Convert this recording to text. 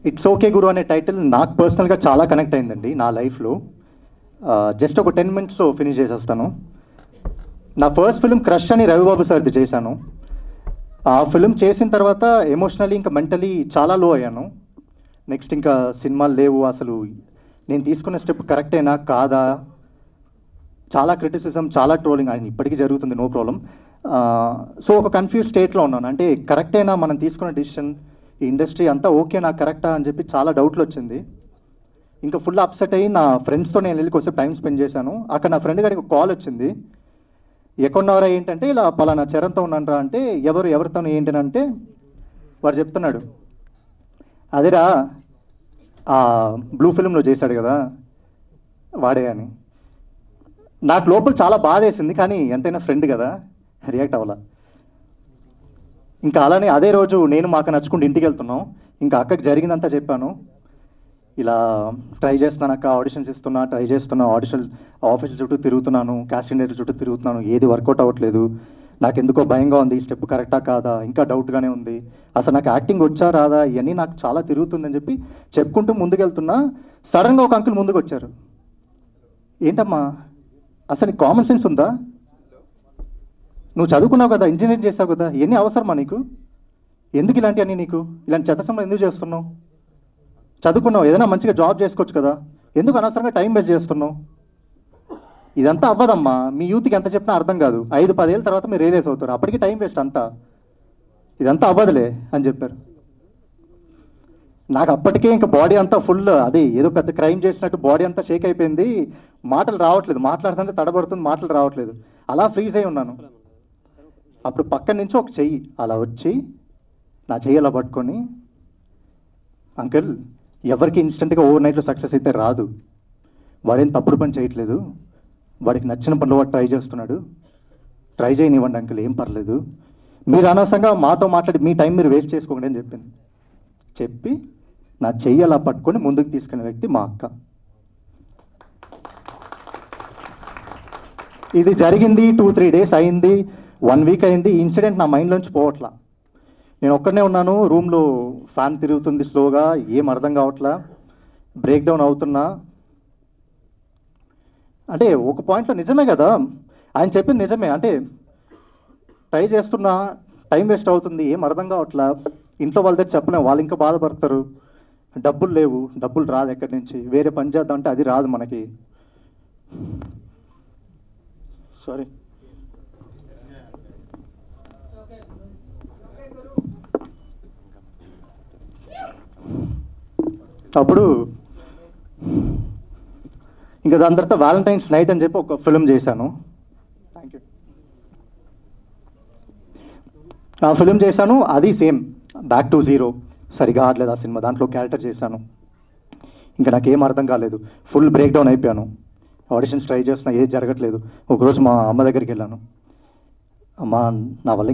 It's okay గురు అనే title నాకు పర్సనల్గా చాలా కనెక్ట్ అయిందండి నా లైఫ్లో. జస్ట్ ఒక 10 మినిట్స్లో ఫినిష్ చేసేస్తాను. నా ఫస్ట్ ఫిల్మ్ క్రష్ అని రవిబాబు సార్ది చేశాను. ఆ ఫిల్మ్ చేసిన తర్వాత ఎమోషనలీ ఇంకా మెంటలీ చాలా లో అయ్యాను. నెక్స్ట్ ఇంకా సినిమాలు లేవు, అసలు నేను తీసుకున్న స్టెప్ కరెక్టేనా కాదా, చాలా క్రిటిసిజం, చాలా ట్రోలింగ్ ఆయన ఇప్పటికీ జరుగుతుంది, నో ప్రాబ్లం. సో ఒక కన్ఫ్యూజ్ స్టేట్లో ఉన్నాను. అంటే కరెక్టేనా మనం తీసుకున్న డిసిషన్, ఈ ఇండస్ట్రీ అంతా ఓకేనా కరెక్టా అని చెప్పి చాలా డౌట్లు వచ్చింది. ఇంకా ఫుల్ అప్సెట్ అయ్యి నా ఫ్రెండ్స్తో నేను వెళ్ళి కొంచెం టైం స్పెండ్ చేశాను. అక్కడ నా ఫ్రెండ్ గారికి ఒక కాల్ వచ్చింది. ఎక్కడున్నారా ఏంటంటే, ఇలా పలానా చరణ్తో ఉన్నానరా అంటే, ఎవరితో ఏంటనంటే వాడు చెప్తున్నాడు, అదేరా ఆ బ్లూ ఫిల్మ్లో చేశాడు కదా వాడే అని. నాకు లోపల చాలా బాధ వేసింది, కానీ ఎంతైనా ఫ్రెండ్ కదా రియాక్ట్ అవ్వాల. ఇంకా అలానే అదే రోజు నేను మాకు నచ్చుకుంటూ ఇంటికి వెళ్తున్నాం. ఇంకా అక్కకి జరిగిందంతా చెప్పాను. ఇలా ట్రై చేస్తున్నాను అక్క, ఆడిషన్స్ ఇస్తున్నా, ట్రై చేస్తున్నా, ఆఫీస్ చుట్టూ తిరుగుతున్నాను, కాస్టింగ్ డైరెక్టర్ చుట్టూ తిరుగుతున్నాను, ఏది వర్కౌట్ అవ్వట్లేదు, నాకు ఎందుకో భయంగా ఉంది, స్టెప్ కరెక్టా కాదా, ఇంకా డౌట్గానే ఉంది, అసలు నాకు యాక్టింగ్ వచ్చా రాదా, ఇవన్నీ నాకు చాలా తిరుగుతుందని చెప్పి చెప్పుకుంటూ ముందుకెళ్తున్నా. సడన్గా ఒక అంకుల్ ముందుకు వచ్చారు. ఏంటమ్మా అసలు నీకు కామన్ సెన్స్ ఉందా, నువ్వు చదువుకున్నావు కదా, ఇంజనీరింగ్ చేసావు కదా, ఇవన్నీ అవసరమా నీకు, ఎందుకు ఇలాంటివన్నీ, నీకు ఇలాంటి చెత్త సమయం ఎందుకు చేస్తున్నావు, చదువుకున్నావు ఏదైనా మంచిగా జాబ్ చేసుకోవచ్చు కదా, ఎందుకు అనవసరంగా టైం వేస్ట్ చేస్తున్నావు, ఇదంతా అవ్వదమ్మా, మీ యూత్కి ఎంత చెప్పినా అర్థం కాదు, 5-10 ఏళ్ళ తర్వాత మీరు రియలైజ్ అవుతారు, అప్పటికి టైం వేస్ట్ అంతా, ఇదంతా అవ్వదులే అని చెప్పారు. నాకు అప్పటికే ఇంకా బాడీ అంతా ఫుల్, అది ఏదో పెద్ద క్రైమ్ చేసినట్టు బాడీ అంతా షేక్ అయిపోయింది, మాటలు రావట్లేదు, మాట్లాడుతుంటే తడబడుతుంది, మాటలు రావట్లేదు, అలా ఫ్రీజ్ అయి ఉన్నాను. అప్పుడు పక్కన నుంచి ఒక చెయ్యి అలా వచ్చి నా చెయ్యి అలా పట్టుకొని, అంకుల్ ఎవరికి ఇన్స్టెంట్గా ఓవర్ నైట్లో సక్సెస్ అయితే రాదు, వాడేం తప్పుడు పని చేయట్లేదు, వాడికి నచ్చిన పనులు వాడు ట్రై చేస్తున్నాడు, ట్రై చేయనివ్వండి అంకుల్, ఏం పర్లేదు, మీరు అనవసరంగా మాతో మాట్లాడి మీ టైం మీరు వేస్ట్ చేసుకోండి అని చెప్పింది. చెప్పి నా చెయ్యి అలా పట్టుకొని ముందుకు తీసుకునే వ్యక్తి మా అక్క. ఇది జరిగింది 2-3 డేస్ అయింది, 1 వీక్ అయింది, ఈ ఇన్సిడెంట్ నా మైండ్లోంచి పోవట్లా. నేను ఒక్కడనే ఉన్నాను రూమ్లో, ఫ్యాన్ తిరుగుతుంది స్లోగా, ఏం అర్థం కావట్లా, బ్రేక్ డౌన్ అవుతున్నా. అంటే ఒక పాయింట్లో నిజమే కదా, ఆయన చెప్పింది నిజమే, అంటే ట్రై చేస్తున్నా, టైం వేస్ట్ అవుతుంది, ఏం అర్థం కావట్లా, ఇంట్లో వాళ్ళ దగ్గర చెప్పలేము, వాళ్ళు ఇంకా బాధపడతారు, డబ్బులు లేవు, డబ్బులు రాదు ఎక్కడి నుంచి, వేరే పని చేద్దాం అంటే అది రాదు మనకి. సారీ, అప్పుడు ఇంకా దాని తర్వాత వ్యాలంటైన్స్ నైట్ అని చెప్పి ఒక ఫిల్మ్ చేశాను. Thank you. ఆ ఫిల్మ్ చేశాను, అది సేమ్ బ్యాక్ టు జీరో, సరిగా ఆడలేదు ఆ సినిమా, దాంట్లో క్యారెక్టర్ చేశాను. ఇంకా నాకేం అర్థం కాలేదు, ఫుల్ బ్రేక్ డౌన్ అయిపోయాను, ఆడిషన్స్ ట్రై చేస్తున్నా, ఏది జరగట్లేదు. ఒకరోజు మా అమ్మ దగ్గరికి వెళ్ళాను, అమ్మ నా వల్ల